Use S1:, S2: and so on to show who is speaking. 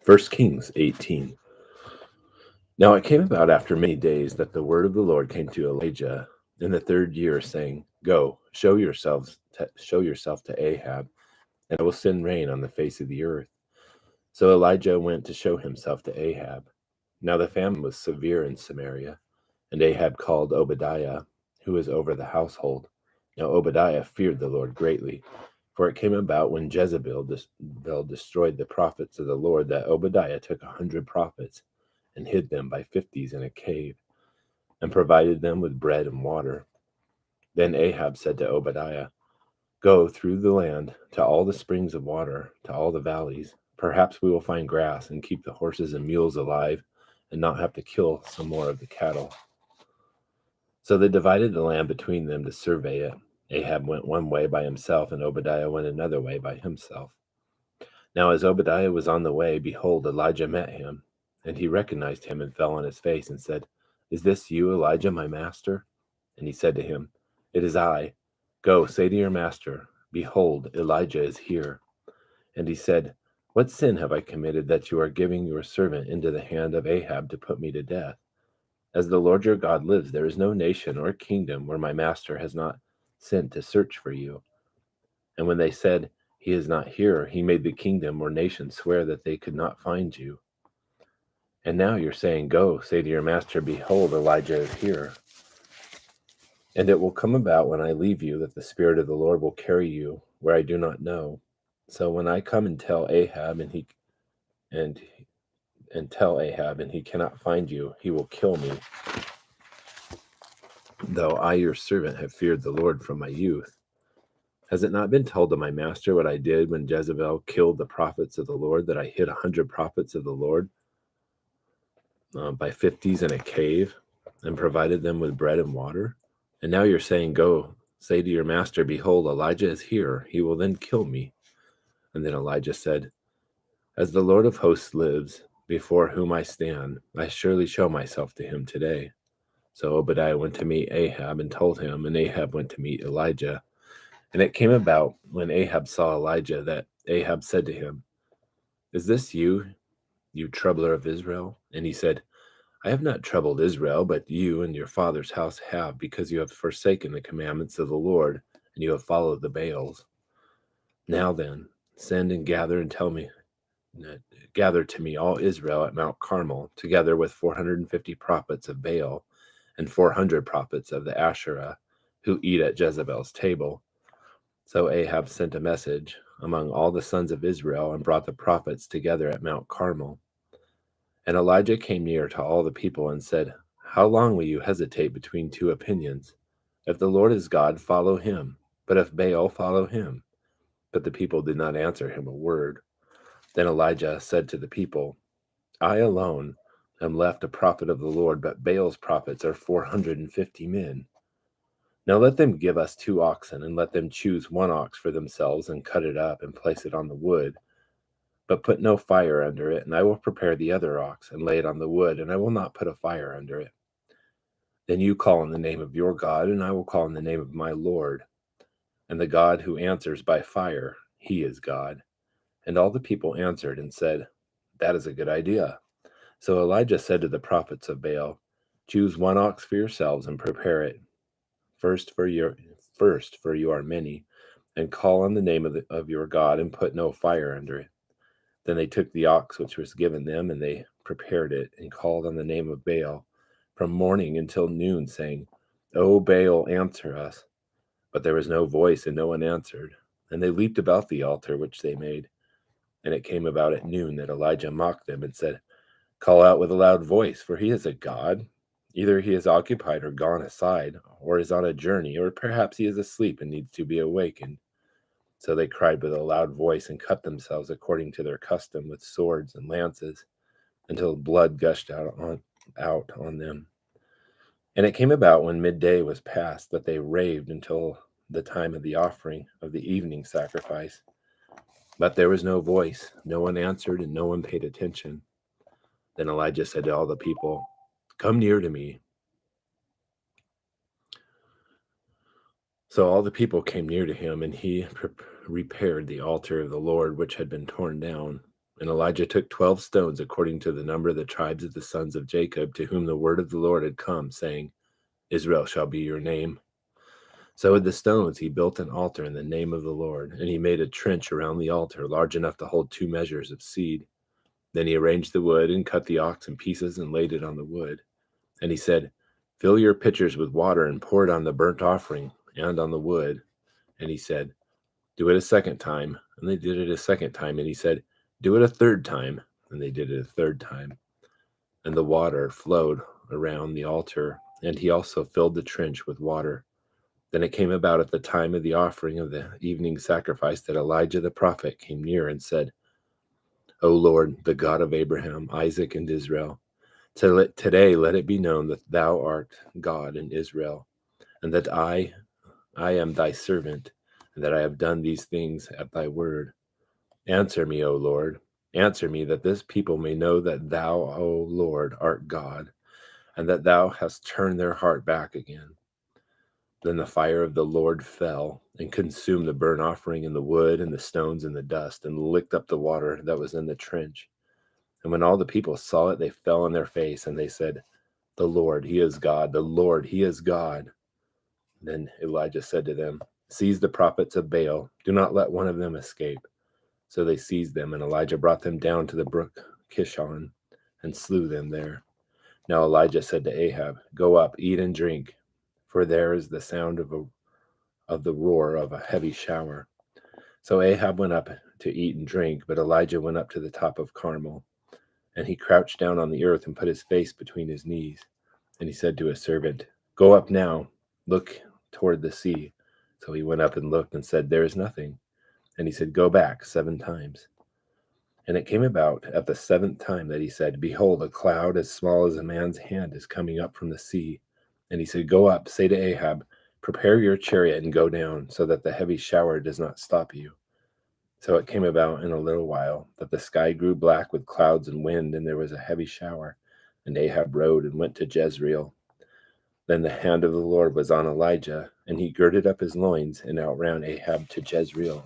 S1: First Kings 18. Now it came about after many days that the word of the Lord came to Elijah in the third year, saying, Go, show yourself to Ahab, and I will send rain on the face of the earth. So Elijah went to show himself to Ahab. Now the famine was severe in Samaria, and Ahab called Obadiah, who was over the household. Now Obadiah feared the Lord greatly, for it came about when Jezebel destroyed the prophets of the Lord that Obadiah took 100 prophets and hid them by fifties in a cave, and provided them with bread and water. Then Ahab said to Obadiah, Go through the land to all the springs of water, to all the valleys. Perhaps we will find grass and keep the horses and mules alive, and not have to kill some more of the cattle. So they divided the land between them to survey it. Ahab went one way by himself, and Obadiah went another way by himself. Now as Obadiah was on the way, behold, Elijah met him, and he recognized him and fell on his face and said, Is this you, Elijah, my master? And he said to him, It is I. Go, say to your master, Behold, Elijah is here. And he said, What sin have I committed that you are giving your servant into the hand of Ahab to put me to death? As the Lord your God lives, there is no nation or kingdom where my master has not sent to search for you. And when they said, He is not here, he made the kingdom or nation swear that they could not find you. And now you're saying, Go, say to your master, Behold, Elijah is here. And it will come about when I leave you that the Spirit of the Lord will carry you where I do not know. So when I come and tell Ahab and tell Ahab and he cannot find you, he will kill me. Though I, your servant, have feared the Lord from my youth. Has it not been told to my master what I did when Jezebel killed the prophets of the Lord, that I hid 100 prophets of the Lord by fifties in a cave and provided them with bread and water? And now you're saying, Go, say to your master, Behold, Elijah is here. He will then kill me. And then Elijah said, As the Lord of hosts lives, before whom I stand, I surely show myself to him today. So Obadiah went to meet Ahab and told him, and Ahab went to meet Elijah. And it came about when Ahab saw Elijah that Ahab said to him, Is this you, you troubler of Israel? And he said, I have not troubled Israel, but you and your father's house have, because you have forsaken the commandments of the Lord, and you have followed the Baals. Now then, send and gather to me all Israel at Mount Carmel, together with 450 prophets of Baal and 400 prophets of the Asherah, who eat at Jezebel's table. So Ahab sent a message among all the sons of Israel and brought the prophets together at Mount Carmel. And Elijah came near to all the people and said, How long will you hesitate between two opinions? If the Lord is God, follow him. But if Baal, follow him. But the people did not answer him a word. Then Elijah said to the people, I alone am left a prophet of the Lord, but Baal's prophets are 450 men. Now let them give us 2 oxen, and let them choose 1 ox for themselves, and cut it up, and place it on the wood. But put no fire under it, and I will prepare the other ox, and lay it on the wood, and I will not put a fire under it. Then you call on the name of your God, and I will call on the name of my Lord. And the God who answers by fire, he is God. And all the people answered and said, That is a good idea. So Elijah said to the prophets of Baal, Choose 1 ox for yourselves, and prepare it first, for you are many, and call on the name of your God, and put no fire under it. Then they took the ox which was given them, and they prepared it, and called on the name of Baal from morning until noon, saying, O Baal, answer us. But there was no voice, and no one answered. And they leaped about the altar which they made. And it came about at noon that Elijah mocked them and said, Call out with a loud voice, for he is a god. Either he is occupied or gone aside, or is on a journey, or perhaps he is asleep and needs to be awakened. So they cried with a loud voice and cut themselves according to their custom with swords and lances, until blood gushed out on them. And it came about when midday was past that they raved until the time of the offering of the evening sacrifice. But there was no voice, no one answered, and no one paid attention. Then Elijah said to all the people, Come near to me. So all the people came near to him, and he repaired the altar of the Lord which had been torn down. And Elijah took 12 stones according to the number of the tribes of the sons of Jacob, to whom the word of the Lord had come, saying, Israel shall be your name. So with the stones he built an altar in the name of the Lord, and he made a trench around the altar, large enough to hold 2 measures of seed. Then he arranged the wood and cut the ox in pieces and laid it on the wood. And he said, Fill your pitchers with water and pour it on the burnt offering and on the wood. And he said, Do it a second time. And they did it a second time. And he said, Do it a third time. And they did it a third time. And the water flowed around the altar, and he also filled the trench with water. Then it came about at the time of the offering of the evening sacrifice that Elijah the prophet came near and said, O Lord, the God of Abraham, Isaac, and Israel, today let it be known that thou art God in Israel, and that I am thy servant, and that I have done these things at thy word. Answer me, O Lord, answer me, that this people may know that thou, O Lord, art God, and that thou hast turned their heart back again. Then the fire of the Lord fell and consumed the burnt offering and the wood and the stones and the dust, and licked up the water that was in the trench. And when all the people saw it, they fell on their face, and they said, The Lord, he is God. The Lord, he is God. Then Elijah said to them, Seize the prophets of Baal. Do not let one of them escape. So they seized them, and Elijah brought them down to the brook Kishon and slew them there. Now Elijah said to Ahab, Go up, eat and drink, for there is the sound of the roar of a heavy shower. So Ahab went up to eat and drink, but Elijah went up to the top of Carmel. And he crouched down on the earth and put his face between his knees. And he said to his servant, Go up now, look toward the sea. So he went up and looked and said, There is nothing. And he said, Go back 7 times. And it came about at the 7th time that he said, Behold, a cloud as small as a man's hand is coming up from the sea. And he said, Go up, say to Ahab, Prepare your chariot and go down, so that the heavy shower does not stop you. So it came about in a little while that the sky grew black with clouds and wind, and there was a heavy shower. And Ahab rode and went to Jezreel. Then the hand of the Lord was on Elijah, and he girded up his loins and outran Ahab to Jezreel.